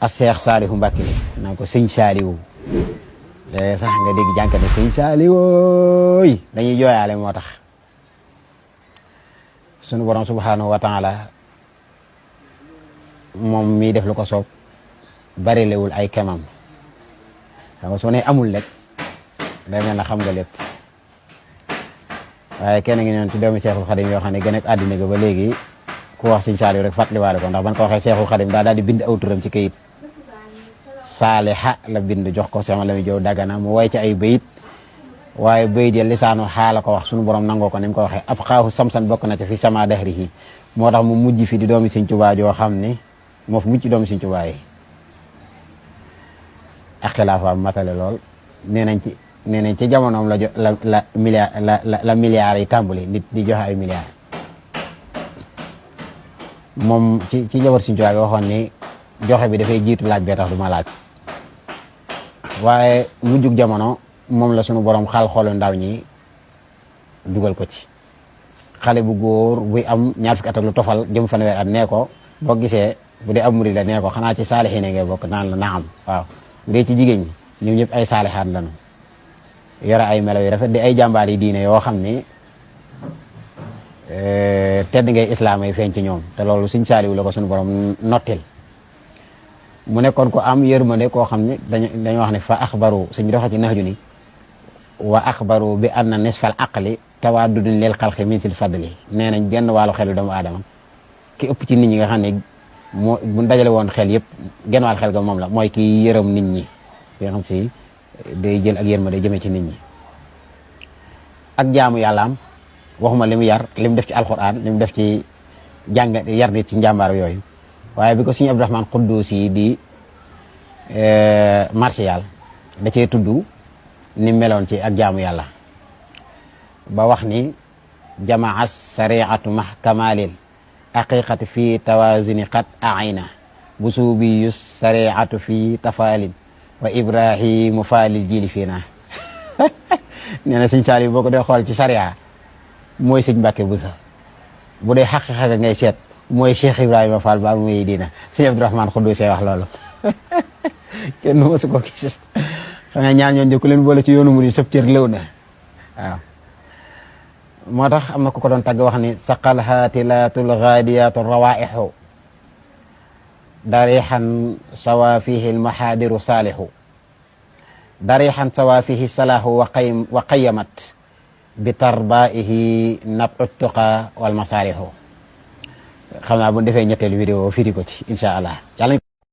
a Seex Saalihu Mbàkke naan ko sëñ Saaliwu te sax nga dégg jànkat ne sëñ Saaliwooy dañuy jooyaale moo tax sunu borom subhanahu wa taala moom mii def lu ko soob barilewul ay kemam xam nga soo ne amul rek day mel na xam nga lépp waaye kenn ngi neen ci doomi Seexul Xadim yoo xam ne gën ak àddina ga ba léegi ku wax sëñ Saaliw rek fàttaliwaale ko ndax ban ko waxee Seexul Xadim daal di bind aw turam ci kayit saaliha la bind jox ko sama la mi jow dagana mu way ci ay bayit waaye bayit ya lisaanu xaala ko wax sunu borom nangoo ko ni mu ko waxee ab xaahu samsan bokk na ci fi sama dahrihi moo tax mu mujj fi di doomi Sëñ Tuubaa joo xam ni moo fi mujj ci doomi Sëñ Tuubaa yi ak xilaafaam matale lool nee nañ ci jamonoom la milliards yi tàmbali nit di joxe ay milliards moom ci jabar Sëñ Tuubaa bi waxoon ni joxe bi dafay jiitu laaj bee tax du ma laaj waaye mujjug jamono moom la sunu borom xal xoolu ndaw ñi dugal ko ci xale bu góor buy am ñaar fukki at ak lu tofal jëm fanweer at nee ko boo gisee bu dee ab murid la nee ko xanaa ci saalixiin ngay bokk naan la naam waaw ndee ci jigéen ñi ñoom ñëpp ay saalixaat lañu yore ay melo yu rafet di ay jàmbaar yi diine yoo xam ni tedd ngay islaam ay feeñ ci ñoom te loolu Sëñ Saaliw la ko sunu borom nottil mu nekkoon ko am yërmande koo xam ne dañoo wax ne fa axbaru suñ doxa ci naxju ni wa axbaru bi anna nisfal aqli tawaddudun lil xalqi min sil fadli nee nañ genn wàllu xelu doomu aadama ki ëpp ci nit ñi nga xam ne moo bu dajale woon xel yëpp genn wàllu xel ga moom la mooy ki yërëm nit ñi yoo xam si day jël ak yërmande jëmee ci nit ñi ak jaamu yàllaam waxuma li mu yar li mu def ci alquran li mu def ci jàng yar nit ci njàmbaar yooyu waaye bi ko Sëñ Abdurahmaan Xudduusi di martial da cee tudd ni meloon ci ak jaamu yàlla ba wax ni jamaa sariatu mah kamalil aqiqatu fi tawazuni qad aina busubiyu sariatu fi tafalin wa ibrahimu falil jili fii naa nee na Sëñ Saaliw boo ko dee xool ci sariya mooy Sëñ Mbàkke Buso bu dee xaqiqa ngay seet mooy Cheikh Ibrahima Fall ba muy diina Sëñ Abdurahmaan Xudduusi wax loolu kenn mësu ko gis xam nga ñaar ñoon ku leen boole ci yoonu murid sëb cër lëw na waaw moo tax am na ku ko doon tagg wax ni saqal haatilatul gaadiyaatu rawaaixu darixan sawa fihi almahaadiru saalixu darixan sawa fihi salaahu wa qayamat bi tarbaihi nabu tuqa wal masaarixu xam naa bu defee ñetteelu vidéo firi ko ci incha allah yàlla